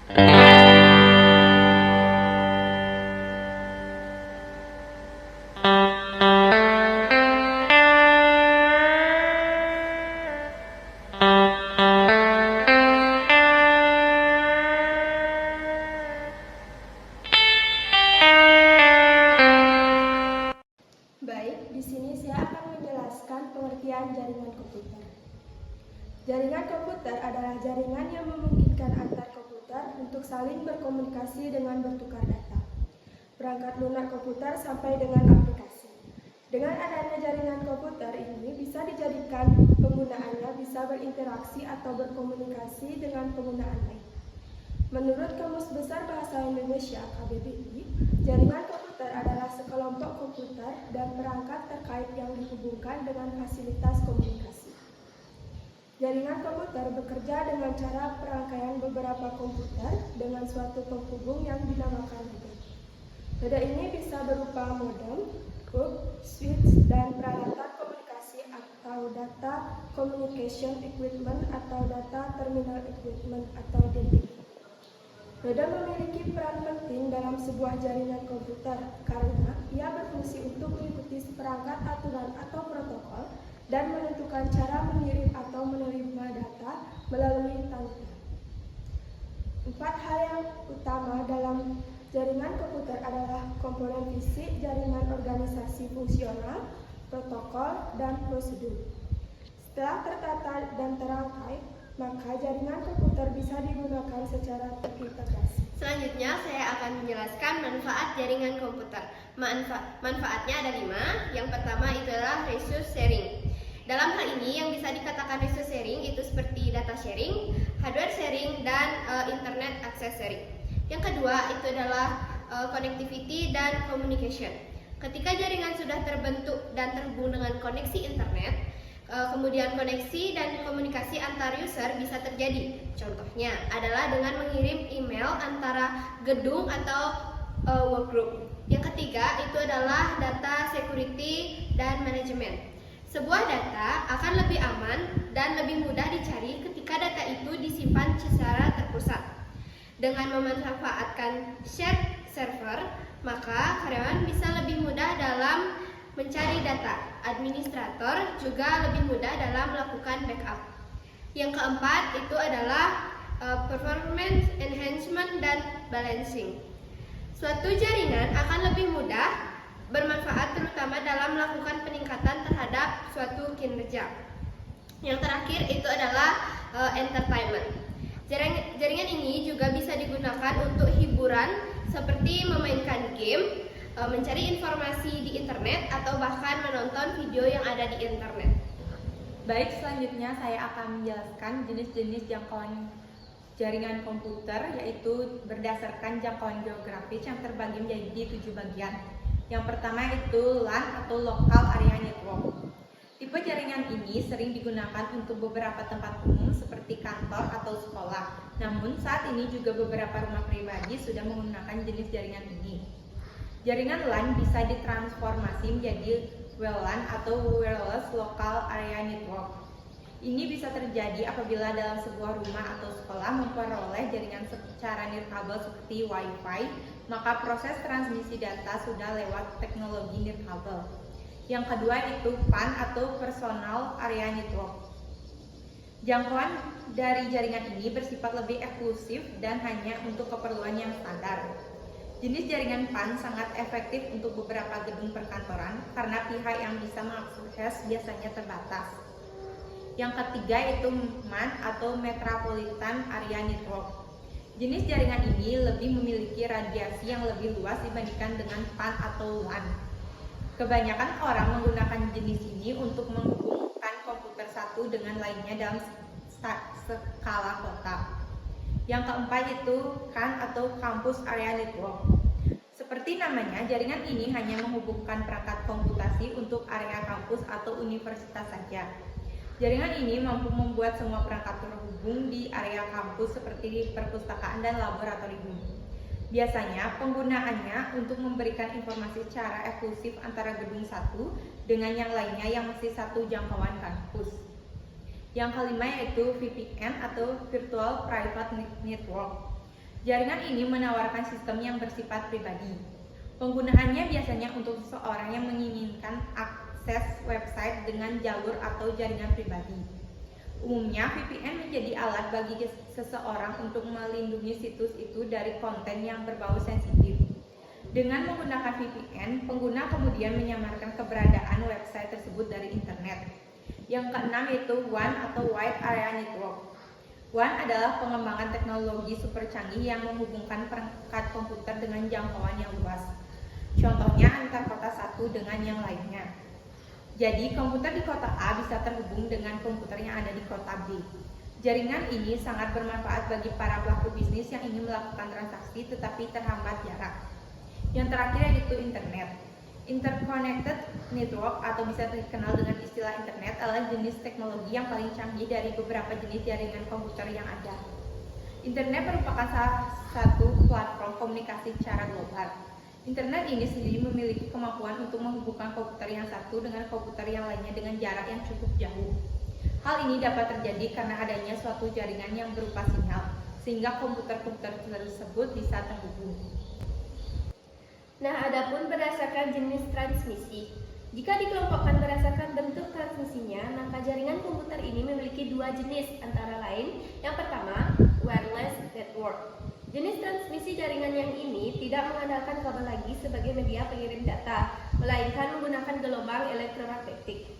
Baik, di sini saya akan menjelaskan pengertian jaringan komputer. Jaringan komputer adalah jaringan yang memungkinkan antar komputer untuk saling berkomunikasi dengan bertukar data, perangkat lunak komputer sampai dengan aplikasi. Dengan adanya jaringan komputer ini bisa dijadikan penggunaannya bisa berinteraksi atau berkomunikasi dengan penggunaan lain. Menurut Kamus Besar Bahasa Indonesia (KBBI), jaringan komputer adalah sekelompok komputer dan perangkat terkait yang dihubungkan dengan fasilitas komunikasi. Jaringan komputer bekerja dengan cara perangkaian beberapa komputer dengan suatu penghubung yang dinamakan noda. Noda ini bisa berupa modem, hub, switch, dan peralatan komunikasi atau data communication equipment atau data terminal equipment atau DTE. Noda memiliki peran penting dalam sebuah jaringan komputer karena ia berfungsi untuk mengikuti seperangkat aturan atau protokol dan menentukan cara mengirim atau menerima data melalui tangga. 4 hal yang utama dalam jaringan komputer adalah komponen fisik, jaringan organisasi fungsional, protokol, dan prosedur. Setelah tertata dan terangkai, maka jaringan komputer bisa digunakan secara terintegrasi. Selanjutnya saya akan menjelaskan manfaat jaringan komputer. Manfaatnya ada 5. Yang pertama itu adalah resource sharing. Dalam hal ini yang bisa dikatakan resource sharing itu seperti data sharing, hardware sharing, dan internet access sharing. Yang kedua itu adalah connectivity dan communication. Ketika jaringan sudah terbentuk dan terhubung dengan koneksi internet, kemudian koneksi dan komunikasi antar user bisa terjadi. Contohnya adalah dengan mengirim email antara gedung atau workgroup. Yang ketiga itu adalah data security dan manajemen. Sebuah data akan lebih aman dan lebih mudah dicari ketika data itu disimpan secara terpusat. Dengan memanfaatkan shared server, maka karyawan bisa lebih mudah dalam mencari data. Administrator juga lebih mudah dalam melakukan backup. Yang keempat itu adalah performance enhancement dan balancing. Suatu jaringan akan lebih mudah bermanfaat terutama dalam melakukan peningkatan terhadap suatu kinerja. Yang terakhir itu adalah entertainment. Jaringan ini juga bisa digunakan untuk hiburan seperti memainkan game, mencari informasi di internet, atau bahkan menonton video yang ada di internet. Baik, selanjutnya saya akan menjelaskan jenis-jenis jangkauan jaringan komputer, yaitu berdasarkan jangkauan geografis yang terbagi menjadi 7 bagian. Yang pertama itu LAN atau Local Area Network. Tipe jaringan ini sering digunakan untuk beberapa tempat umum seperti kantor atau sekolah. Namun saat ini juga beberapa rumah pribadi sudah menggunakan jenis jaringan ini. Jaringan LAN bisa ditransformasi menjadi WLAN atau Wireless Local Area Network. Ini bisa terjadi apabila dalam sebuah rumah atau sekolah memperoleh jaringan secara nirkabel seperti Wi-Fi, maka proses transmisi data sudah lewat teknologi nirkabel. Yang kedua itu PAN atau Personal Area Network. Jangkauan dari jaringan ini bersifat lebih eksklusif dan hanya untuk keperluan yang standar. Jenis jaringan PAN sangat efektif untuk beberapa gedung perkantoran karena pihak yang bisa mengakses biasanya terbatas. Yang ketiga itu MAN atau Metropolitan Area Network. Jenis jaringan ini lebih memiliki radiasi yang lebih luas dibandingkan dengan PAN atau LAN. Kebanyakan orang menggunakan jenis ini untuk menghubungkan komputer satu dengan lainnya dalam skala kota. Yang keempat itu CAN atau Campus Area Network. Seperti namanya, jaringan ini hanya menghubungkan perangkat komputasi untuk area kampus atau universitas saja. Jaringan ini mampu membuat semua perangkat terhubung di area kampus seperti di perpustakaan dan laboratorium. Biasanya penggunaannya untuk memberikan informasi secara eksklusif antara gedung satu dengan yang lainnya yang masih satu jangkauan kampus. Yang kelima yaitu VPN atau Virtual Private Network. Jaringan ini menawarkan sistem yang bersifat pribadi. Penggunaannya biasanya untuk seseorang yang menginginkan akses website dengan jalur atau jaringan pribadi. Umumnya, VPN menjadi alat bagi seseorang untuk melindungi situs itu dari konten yang berbau sensitif. Dengan menggunakan VPN, pengguna kemudian menyamarkan keberadaan website tersebut dari internet. Yang keenam yaitu WAN atau Wide Area Network. WAN adalah pengembangan teknologi super canggih yang menghubungkan perangkat komputer dengan jangkauan yang luas. Contohnya antar kota satu dengan yang lainnya. Jadi, komputer di kota A bisa terhubung dengan komputer yang ada di kota B. Jaringan ini sangat bermanfaat bagi para pelaku bisnis yang ingin melakukan transaksi tetapi terhambat jarak. Yang terakhir yaitu internet. Interconnected network atau bisa dikenal dengan istilah internet adalah jenis teknologi yang paling canggih dari beberapa jenis jaringan komputer yang ada. Internet merupakan salah satu platform komunikasi secara global. Internet ini sendiri memiliki kemampuan untuk menghubungkan komputer yang satu dengan komputer yang lainnya dengan jarak yang cukup jauh. Hal ini dapat terjadi karena adanya suatu jaringan yang berupa sinyal, sehingga komputer-komputer tersebut bisa terhubung. Nah, adapun berdasarkan jenis transmisi. Jika dikelompokkan berdasarkan bentuk transmisinya, maka jaringan komputer ini memiliki dua jenis, antara lain yang pertama, wireless network. Jenis transmisi jaringan yang ini tidak mengandalkan kabel lagi sebagai media pengirim data, melainkan menggunakan gelombang elektromagnetik.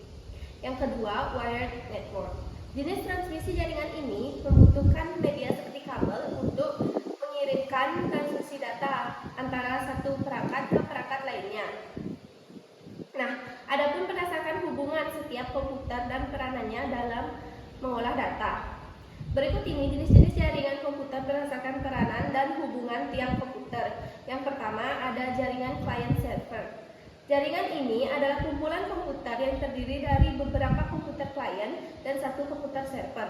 Yang kedua, wired network. Jenis transmisi jaringan ini membutuhkan media seperti kabel untuk mengirimkan transmisi data antara satu perangkat ke perangkat lainnya. Nah, adapun berdasarkan hubungan setiap komputer dan peranannya dalam mengolah data. Berikut ini jenis-jenis jaringan komputer berdasarkan peranan dan hubungan tiap komputer. Yang pertama ada jaringan client server. Jaringan ini adalah kumpulan komputer yang terdiri dari beberapa komputer client dan satu komputer server.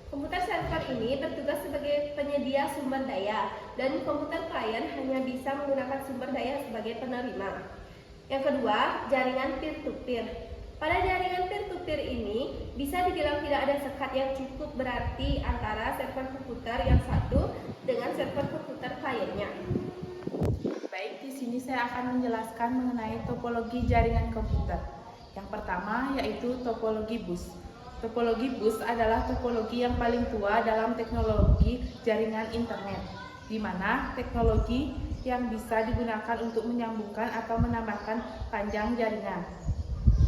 Komputer server ini bertugas sebagai penyedia sumber daya dan komputer client hanya bisa menggunakan sumber daya sebagai penerima. Yang kedua, jaringan peer-to-peer. Pada jaringan peer-to-peer ini bisa dibilang tidak ada sekat yang cukup berarti antara server komputer yang satu dengan server komputer kliennya. Baik, di sini saya akan menjelaskan mengenai topologi jaringan komputer. Yang pertama yaitu topologi bus. Topologi bus adalah topologi yang paling tua dalam teknologi jaringan internet, di mana teknologi yang bisa digunakan untuk menyambungkan atau menambahkan panjang jaringan.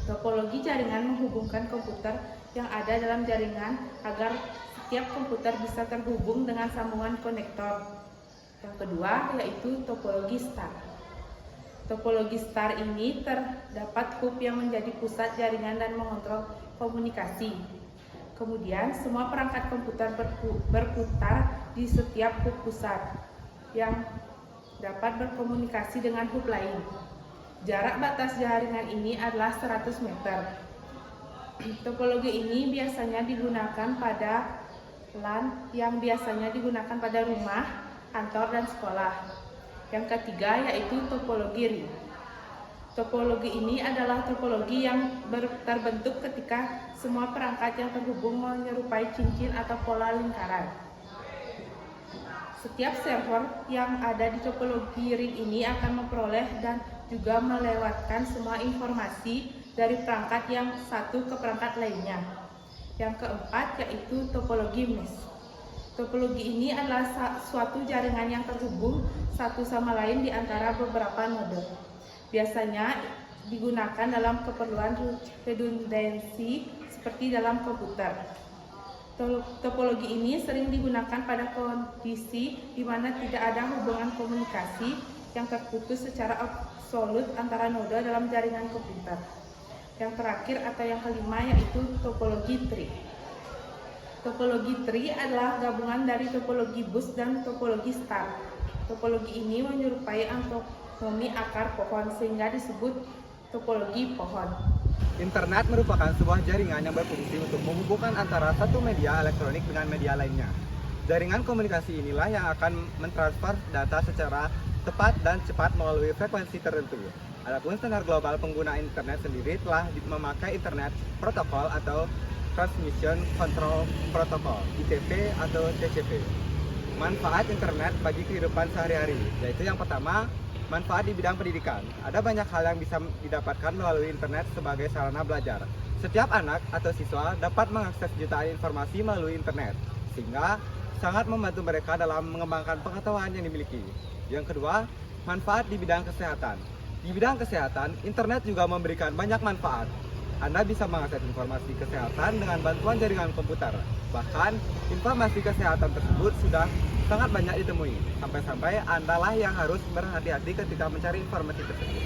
Topologi jaringan menghubungkan komputer yang ada dalam jaringan agar setiap komputer bisa terhubung dengan sambungan konektor. Yang kedua yaitu topologi star. Topologi star ini terdapat hub yang menjadi pusat jaringan dan mengontrol komunikasi. Kemudian semua perangkat komputer berputar di setiap hub pusat yang dapat berkomunikasi dengan hub lain. Jarak batas jaringan ini adalah 100 meter. Topologi ini biasanya digunakan pada LAN yang biasanya digunakan pada rumah, kantor, dan sekolah. Yang ketiga yaitu topologi ring. Topologi ini adalah topologi yang terbentuk ketika semua perangkat yang terhubung menyerupai cincin atau pola lingkaran. Setiap server yang ada di topologi ring ini akan memperoleh dan juga melewatkan semua informasi dari perangkat yang satu ke perangkat lainnya. Yang keempat yaitu topologi mesh. Topologi ini adalah suatu jaringan yang terhubung satu sama lain di antara beberapa node. Biasanya digunakan dalam keperluan redundansi seperti dalam komputer. Topologi ini sering digunakan pada kondisi di mana tidak ada hubungan komunikasi yang terputus secara absolut antara node dalam jaringan komputer. Yang terakhir atau yang kelima yaitu topologi tree. Topologi tree adalah gabungan dari topologi bus dan topologi star. Topologi ini menyerupai anatomi akar pohon sehingga disebut topologi pohon. Internet merupakan sebuah jaringan yang berfungsi untuk menghubungkan antara satu media elektronik dengan media lainnya. Jaringan komunikasi inilah yang akan mentransfer data secara tepat dan cepat melalui frekuensi tertentu. Adapun standar global pengguna internet sendiri telah memakai Internet Protocol atau Transmission Control Protocol (ITP) atau TCP. manfaat internet bagi kehidupan sehari-hari, yaitu yang pertama, manfaat di bidang pendidikan. Ada banyak hal yang bisa didapatkan melalui internet sebagai sarana belajar. Setiap anak atau siswa dapat mengakses jutaan informasi melalui internet, sehingga sangat membantu mereka dalam mengembangkan pengetahuan yang dimiliki. Yang kedua, manfaat di bidang kesehatan. Di bidang kesehatan, internet juga memberikan banyak manfaat. Anda bisa mengakses informasi kesehatan dengan bantuan jaringan komputer. Bahkan, informasi kesehatan tersebut sudah sangat banyak ditemui. Sampai-sampai Anda lah yang harus berhati-hati ketika mencari informasi tersebut.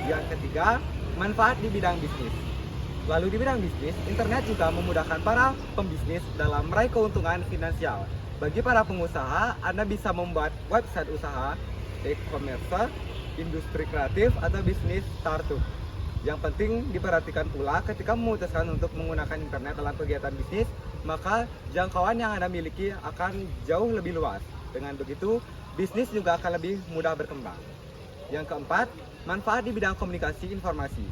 Yang ketiga, manfaat di bidang bisnis. Lalu di bidang bisnis, internet juga memudahkan para pembisnis dalam meraih keuntungan finansial. Bagi para pengusaha, Anda bisa membuat website usaha, e-commerce, industri kreatif, atau bisnis startup. Yang penting diperhatikan pula ketika memutuskan untuk menggunakan internet dalam kegiatan bisnis, maka jangkauan yang Anda miliki akan jauh lebih luas. Dengan begitu, bisnis juga akan lebih mudah berkembang. Yang keempat, manfaat di bidang komunikasi informasi.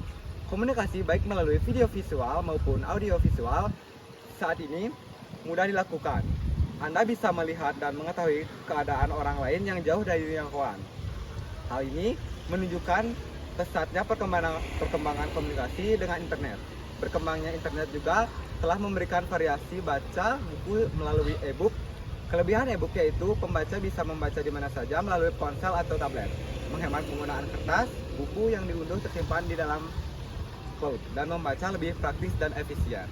Komunikasi baik melalui video visual maupun audio visual saat ini mudah dilakukan. Anda bisa melihat dan mengetahui keadaan orang lain yang jauh dari jangkauan. Hal ini menunjukkan pesatnya perkembangan komunikasi dengan internet. Berkembangnya internet juga telah memberikan variasi baca buku melalui e-book. Kelebihan e-book yaitu pembaca bisa membaca di mana saja melalui ponsel atau tablet, menghemat penggunaan kertas, buku yang diunduh tersimpan di dalam cloud, dan membaca lebih praktis dan efisien.